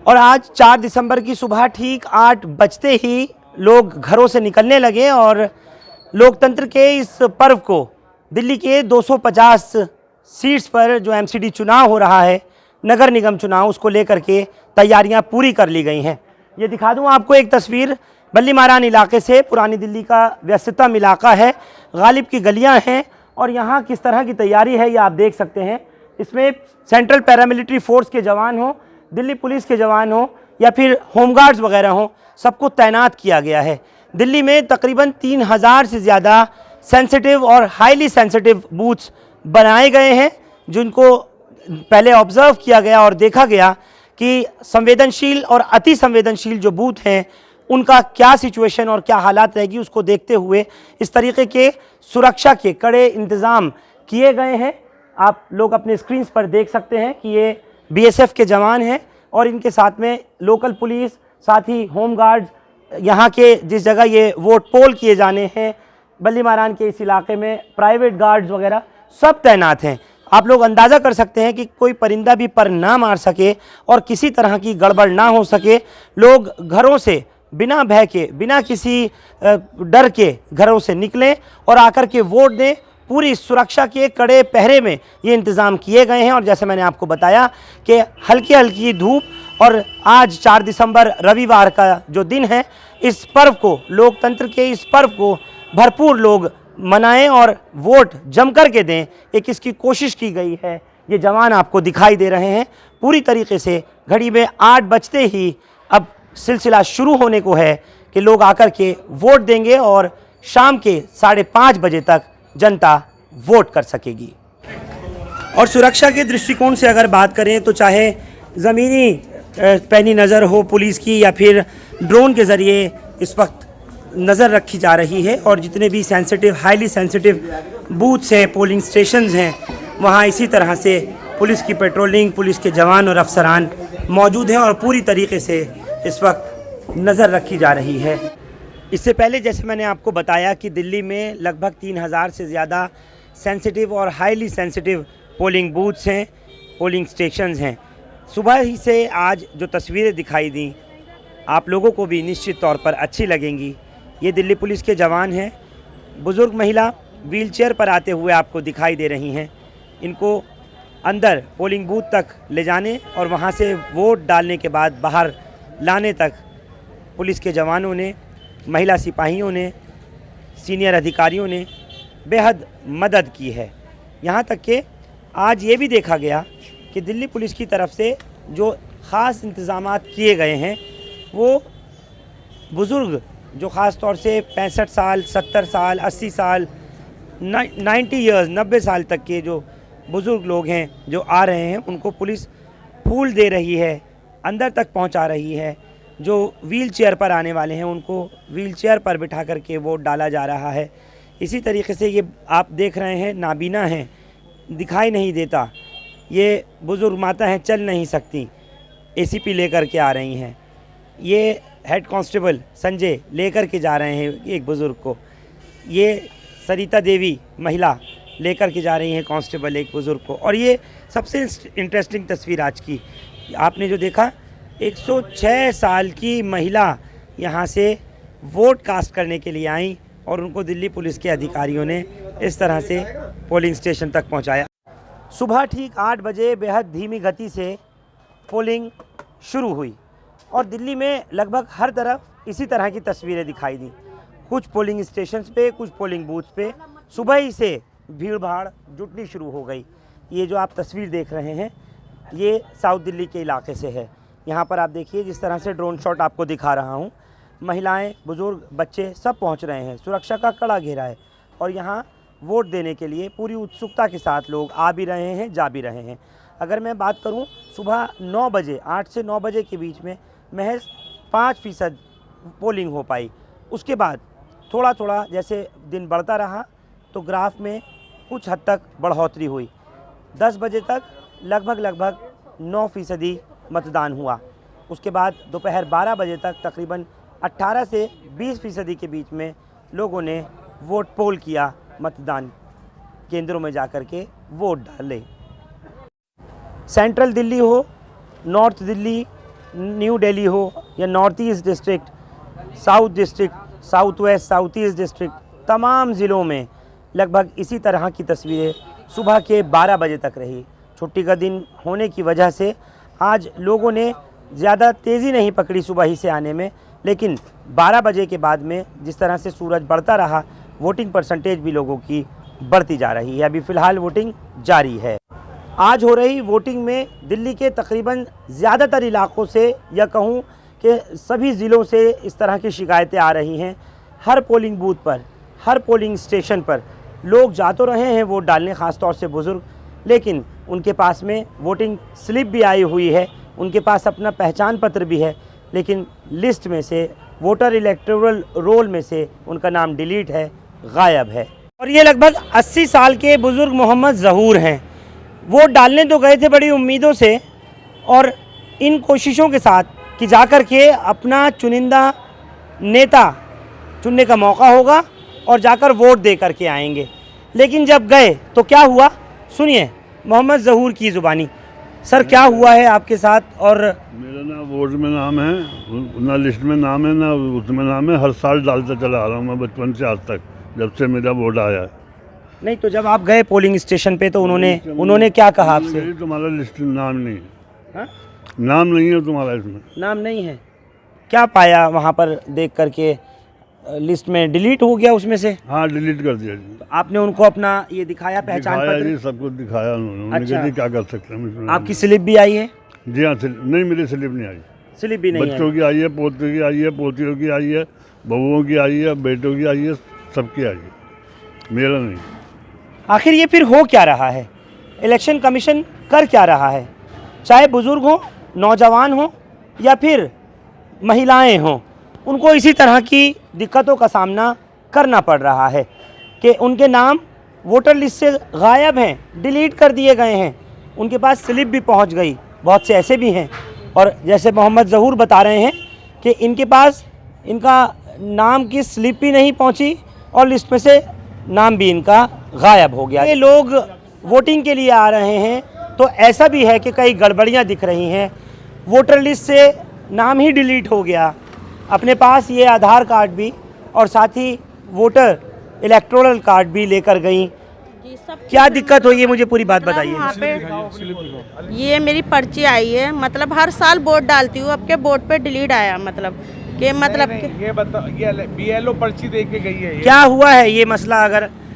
और आज 4 दिसंबर की सुबह ठीक 8 बजते ही लोग घरों से निकलने लगे और लोकतंत्र के इस पर्व को दिल्ली के 250 सीट्स पर जो एमसीडी चुनाव हो रहा है, नगर निगम चुनाव, उसको लेकर के तैयारियां पूरी कर ली गई हैं। ये दिखा दूं आपको एक तस्वीर बल्ली मारान इलाके से। पुरानी दिल्ली का व्यस्ततम इलाका है, गालिब की गलियां हैं और यहाँ किस तरह की तैयारी है ये आप देख सकते हैं। इसमें सेंट्रल पैरामिलिट्री फोर्स के जवान हों, दिल्ली पुलिस के जवान हों या फिर होमगार्ड्स वगैरह हों, सबको तैनात किया गया है। दिल्ली में तकरीबन 3000 से ज़्यादा सेंसिटिव और हाईली सेंसिटिव बूथ्स बनाए गए हैं, जिनको पहले ऑब्जर्व किया गया और देखा गया कि संवेदनशील और अति संवेदनशील जो बूथ हैं उनका क्या सिचुएशन और क्या हालात रहेगी, उसको देखते हुए इस तरीके के सुरक्षा के कड़े इंतज़ाम किए गए हैं। आप लोग अपने स्क्रीन्स पर देख सकते हैं कि ये बीएसएफ के जवान हैं और इनके साथ में लोकल पुलिस, साथ ही होम गार्ड्स, यहाँ के जिस जगह ये वोट पोल किए जाने हैं बल्ली मारान के इस इलाके में प्राइवेट गार्ड्स वगैरह सब तैनात हैं। आप लोग अंदाज़ा कर सकते हैं कि कोई परिंदा भी पर ना मार सके और किसी तरह की गड़बड़ ना हो सके। लोग घरों से बिना भय के, बिना किसी डर के घरों से निकलें और आकर के वोट दें। पूरी सुरक्षा के कड़े पहरे में ये इंतज़ाम किए गए हैं और जैसे मैंने आपको बताया कि हल्की हल्की धूप और आज 4 दिसंबर रविवार का जो दिन है, इस पर्व को, लोकतंत्र के इस पर्व को भरपूर लोग मनाएं और वोट जम कर के दें, एक इसकी कोशिश की गई है। ये जवान आपको दिखाई दे रहे हैं पूरी तरीके से। घड़ी में 8 बजते ही अब सिलसिला शुरू होने को है कि लोग आकर के वोट देंगे और शाम के 5:30 बजे तक जनता वोट कर सकेगी। और सुरक्षा के दृष्टिकोण से अगर बात करें तो चाहे ज़मीनी पैनी नज़र हो पुलिस की या फिर ड्रोन के ज़रिए इस वक्त नज़र रखी जा रही है और जितने भी सेंसिटिव, हाईली सेंसिटिव बूथ्स हैं, पोलिंग स्टेशंस हैं, वहाँ इसी तरह से पुलिस की पेट्रोलिंग, पुलिस के जवान और अफसरान मौजूद हैं और पूरी तरीके से इस वक्त नज़र रखी जा रही है। इससे पहले जैसे मैंने आपको बताया कि दिल्ली में लगभग 3000 से ज़्यादा सेंसिटिव और हाईली सेंसिटिव पोलिंग बूथ्स हैं, पोलिंग स्टेशंस हैं। सुबह ही से आज जो तस्वीरें दिखाई दी आप लोगों को भी निश्चित तौर पर अच्छी लगेंगी। ये दिल्ली पुलिस के जवान हैं। बुज़ुर्ग महिला व्हीलचेयर पर आते हुए आपको दिखाई दे रही हैं। इनको अंदर पोलिंग बूथ तक ले जाने और वहाँ से वोट डालने के बाद बाहर लाने तक पुलिस के जवानों ने, महिला सिपाहियों ने, सीनियर अधिकारियों ने बेहद मदद की है। यहाँ तक कि आज ये भी देखा गया कि दिल्ली पुलिस की तरफ से जो ख़ास इंतज़ामात किए गए हैं वो बुज़ुर्ग जो ख़ास तौर से 65 साल, 70 साल, 80 साल, 90 ईयर्स, 90 साल तक के जो बुज़ुर्ग लोग हैं जो आ रहे हैं, उनको पुलिस फूल दे रही है, अंदर तक पहुंचा रही है। जो व्हील चेयर पर आने वाले हैं उनको व्हील चेयर पर बिठा करके वोट डाला जा रहा है। इसी तरीके से ये आप देख रहे हैं, नाबीना हैं, दिखाई नहीं देता, ये बुज़ुर्ग माता हैं, चल नहीं सकती, एसीपी लेकर के आ रही हैं। ये हेड कांस्टेबल संजय लेकर के जा रहे हैं एक बुज़ुर्ग को। ये सरिता देवी महिला लेकर के जा रही हैं कांस्टेबल एक बुज़ुर्ग को। और ये सबसे इंटरेस्टिंग तस्वीर आज की आपने जो देखा, 106 साल की महिला यहाँ से वोट कास्ट करने के लिए आई और उनको दिल्ली पुलिस के अधिकारियों ने इस तरह से पोलिंग स्टेशन तक पहुँचाया। सुबह ठीक 8 बजे बेहद धीमी गति से पोलिंग शुरू हुई और दिल्ली में लगभग हर तरफ इसी तरह की तस्वीरें दिखाई दी। कुछ पोलिंग स्टेशंस पे, कुछ पोलिंग बूथ्स पे सुबह ही से भीड़ भाड़ जुटनी शुरू हो गई। ये जो आप तस्वीर देख रहे हैं ये साउथ दिल्ली के इलाके से है। यहाँ पर आप देखिए जिस तरह से ड्रोन शॉट आपको दिखा रहा हूँ, महिलाएं, बुज़ुर्ग, बच्चे सब पहुँच रहे हैं। सुरक्षा का कड़ा घेरा है और यहाँ वोट देने के लिए पूरी उत्सुकता के साथ लोग आ भी रहे हैं, जा भी रहे हैं। अगर मैं बात करूँ सुबह 9 बजे, 8 से 9 बजे के बीच में महज 5% पोलिंग हो पाई। उसके बाद थोड़ा थोड़ा जैसे दिन बढ़ता रहा तो ग्राफ में कुछ हद तक बढ़ोतरी हुई। 10 बजे तक लगभग 9% मतदान हुआ। उसके बाद दोपहर 12 बजे तक तकरीबन 18 से 20% के बीच में लोगों ने वोट पोल किया, मतदान केंद्रों में जाकर के वोट डाले। सेंट्रल दिल्ली हो, नॉर्थ दिल्ली, न्यू दिल्ली हो या north east district, south district, south west, south east district, तमाम ज़िलों में लगभग इसी तरह की तस्वीरें सुबह के 12 बजे तक रही। छुट्टी का दिन होने की वजह से आज लोगों ने ज़्यादा तेज़ी नहीं पकड़ी सुबह ही से आने में, लेकिन 12 बजे के बाद में जिस तरह से सूरज बढ़ता रहा, वोटिंग परसेंटेज भी लोगों की बढ़ती जा रही है। अभी फ़िलहाल वोटिंग जारी है। आज हो रही वोटिंग में दिल्ली के तकरीबन ज़्यादातर इलाकों से या कहूँ कि सभी ज़िलों से इस तरह की शिकायतें आ रही हैं। हर पोलिंग बूथ पर, हर पोलिंग स्टेशन पर लोग जा तो रहे हैं वोट डालने, ख़ास तौर से बुज़ुर्ग, लेकिन उनके पास में वोटिंग स्लिप भी आई हुई है, उनके पास अपना पहचान पत्र भी है, लेकिन लिस्ट में से, वोटर इलेक्टोरल रोल में से उनका नाम डिलीट है, गायब है। और ये लगभग 80 साल के बुज़ुर्ग मोहम्मद ज़हूर हैं। वोट डालने तो गए थे बड़ी उम्मीदों से और इन कोशिशों के साथ कि जाकर के अपना चुनिंदा नेता चुनने का मौका होगा और जाकर वोट दे करके आएंगे, लेकिन जब गए तो क्या हुआ, सुनिए मोहम्मद ज़हूर की ज़ुबानी। सर क्या हुआ है आपके साथ? और मेरा ना वोट में नाम है, ना लिस्ट में नाम है, ना उसमें नाम है। हर साल डालता चला आ रहा हूँ मैं बचपन से आज तक, जब से मेरा वोट आया है। नहीं तो जब आप गए पोलिंग स्टेशन पे तो उन्होंने क्या कहा आपसे? तुम्हारा लिस्ट नाम नहीं है। हाँ? नाम नहीं है तुम्हारा, इसमें नाम नहीं है। क्या पाया वहाँ पर देख करके? लिस्ट में डिलीट हो गया उसमें से? हाँ, डिलीट कर दिया जी। तो आपने उनको अपना ये दिखाया पहचान पत्र? जी, सब कुछ दिखाया उन्होंने। अच्छा। जी क्या कर सकते हैं। आपकी स्लिप भी आई है? जी हाँ, नहीं मेरी स्लिप नहीं आई। स्लिप भी नहीं है? बच्चों की आई है, पोतों की आई है, पोतियों की आई है, बहुओं की आई है, बेटों की आई है, सबकी आई है, मेरा नहीं। आखिर ये फिर हो क्या रहा है? इलेक्शन कमीशन कर क्या रहा है? चाहे बुज़ुर्ग हो, नौजवान हो या फिर महिलाएं हों, उनको इसी तरह की दिक्कतों का सामना करना पड़ रहा है कि उनके नाम वोटर लिस्ट से गायब हैं, डिलीट कर दिए गए हैं, उनके पास स्लिप भी पहुंच गई। बहुत से ऐसे भी हैं, और जैसे मोहम्मद ज़हूर बता रहे हैं कि इनके पास इनका नाम की स्लिप भी नहीं पहुंची और लिस्ट में से नाम भी इनका गायब हो गया। ये लोग वोटिंग के लिए आ रहे हैं तो ऐसा भी है कि कई गड़बड़ियां दिख रही हैं। वोटर लिस्ट से नाम ही डिलीट हो गया, अपने पास ये आधार कार्ड भी और साथ ही वोटर इलेक्टोरल कार्ड भी लेकर गई। क्या दिक्कत हुई है, मुझे पूरी बात बताइए। वहाँ पे ये मेरी पर्ची आई है, मतलब हर साल वोट डालती हूँ, अब के वोट पे डिलीट आया, मतलब कि मतलब ये बताओ, ये BLO पर्ची दे के गई है। क्या हुआ है ये मसला?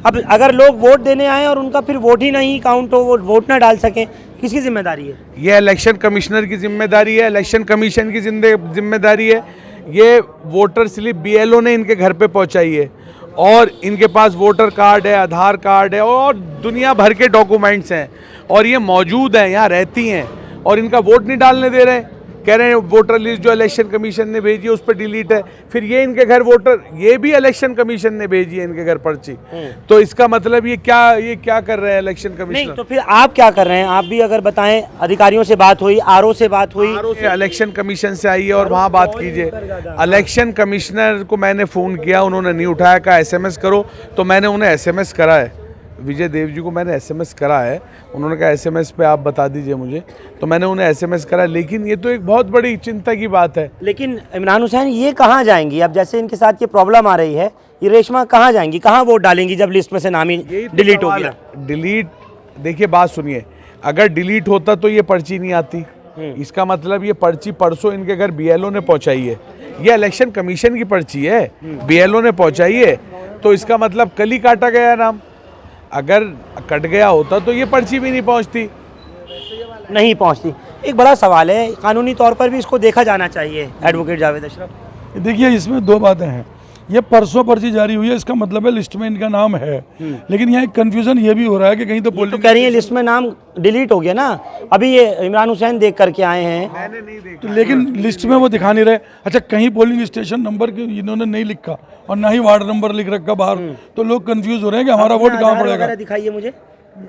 अगर लोग वोट देने आए और उनका फिर वोट ही नहीं काउंट हो, वो वोट ना डाल सकें, किसकी जिम्मेदारी है? ये इलेक्शन कमिश्नर की जिम्मेदारी है, इलेक्शन कमीशन की जिम्मेदारी है। ये वोटर स्लिप BLO ने इनके घर पे पहुंचाई है और इनके पास वोटर कार्ड है, आधार कार्ड है और दुनिया भर के डॉक्यूमेंट्स हैं, और ये मौजूद हैं, यहाँ रहती हैं, और इनका वोट नहीं डालने दे रहे। कह रहे हैं वोटर लिस्ट जो इलेक्शन कमीशन ने भेजी है उस पर डिलीट है। फिर ये इनके घर वोटर, ये भी इलेक्शन कमीशन ने भेजी है इनके घर पर्ची। तो इसका मतलब ये क्या कर रहे हैं इलेक्शन कमीशन? नहीं तो फिर आप क्या कर रहे हैं? आप भी अगर बताएं, अधिकारियों से बात हुई, RO से बात हुई? इलेक्शन कमीशन से आई है और वहाँ बात कीजिए। इलेक्शन कमिश्नर को मैंने फ़ोन किया, उन्होंने नहीं उठाया, कहा SMS करो, तो मैंने उन्हें SMS करा है। विजय देव जी को मैंने SMS करा है, उन्होंने कहा SMS पे आप बता दीजिए मुझे, तो मैंने उन्हें SMS करा। लेकिन ये तो एक बहुत बड़ी चिंता की बात है। लेकिन इमरान हुसैन ये कहाँ जाएंगी? अब जैसे इनके साथ ये प्रॉब्लम आ रही है, ये रेशमा कहाँ जाएंगी, कहाँ वोट डालेंगी जब लिस्ट में से नाम ही डिलीट हो गया? डिलीट, देखिए बात सुनिए, अगर डिलीट होता तो ये पर्ची नहीं आती। इसका मतलब ये पर्ची परसों इनके घर BLO ने पहुंचाई है। ये इलेक्शन कमीशन की पर्ची है, BLO ने पहुंचाई है, तो इसका मतलब कल ही काटा गया नाम। अगर कट गया होता तो ये पर्ची भी नहीं पहुंचती। एक बड़ा सवाल है, कानूनी तौर पर भी इसको देखा जाना चाहिए। एडवोकेट जावेद अशरफ, देखिए इसमें दो बातें हैं। ये परसों पर्ची जारी हुई है, इसका मतलब है लिस्ट में इनका नाम है, लेकिन यहाँ एक कंफ्यूजन ये भी हो रहा है कि कहीं तो तो कह रही है लिस्ट में नाम डिलीट हो गया ना। अभी ये इमरान हुसैन देख करके आए हैं, मैंने नहीं देखा, तो लेकिन लिस्ट में वो दिखा नहीं रहे। अच्छा, कहीं पोलिंग स्टेशन नंबर इन्होंने नहीं लिखा और ना ही वार्ड नंबर लिख रखा बाहर, तो लोग कंफ्यूज हो रहे हैं कि हमारा वोट कहाँ पड़ेगा। दिखाइए मुझे,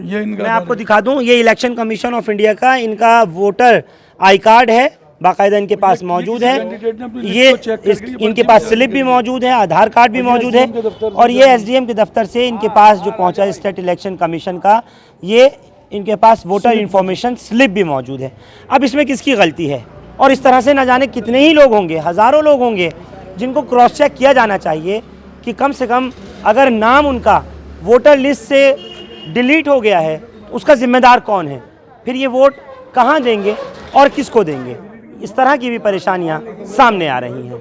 ये इनका मैं आपको दिखा दूं। ये इलेक्शन कमीशन ऑफ इंडिया का इनका वोटर आई कार्ड है, बाकायदा इनके पास मौजूद है। ये इनके पास स्लिप भी मौजूद है, आधार कार्ड भी मौजूद है, और ये SDM के दफ्तर से इनके पास जो पहुंचा स्टेट इलेक्शन कमीशन का, ये इनके पास वोटर इन्फॉर्मेशन स्लिप भी मौजूद है। अब इसमें किसकी गलती है? और इस तरह से न जाने कितने ही लोग होंगे, हज़ारों लोग होंगे जिनको क्रॉस चेक किया जाना चाहिए कि कम से कम अगर नाम उनका वोटर लिस्ट से डिलीट हो गया है तो उसका जिम्मेदार कौन है, फिर ये वोट कहाँ देंगे और किसको देंगे। इस तरह की भी परेशानियाँ सामने आ रही हैं।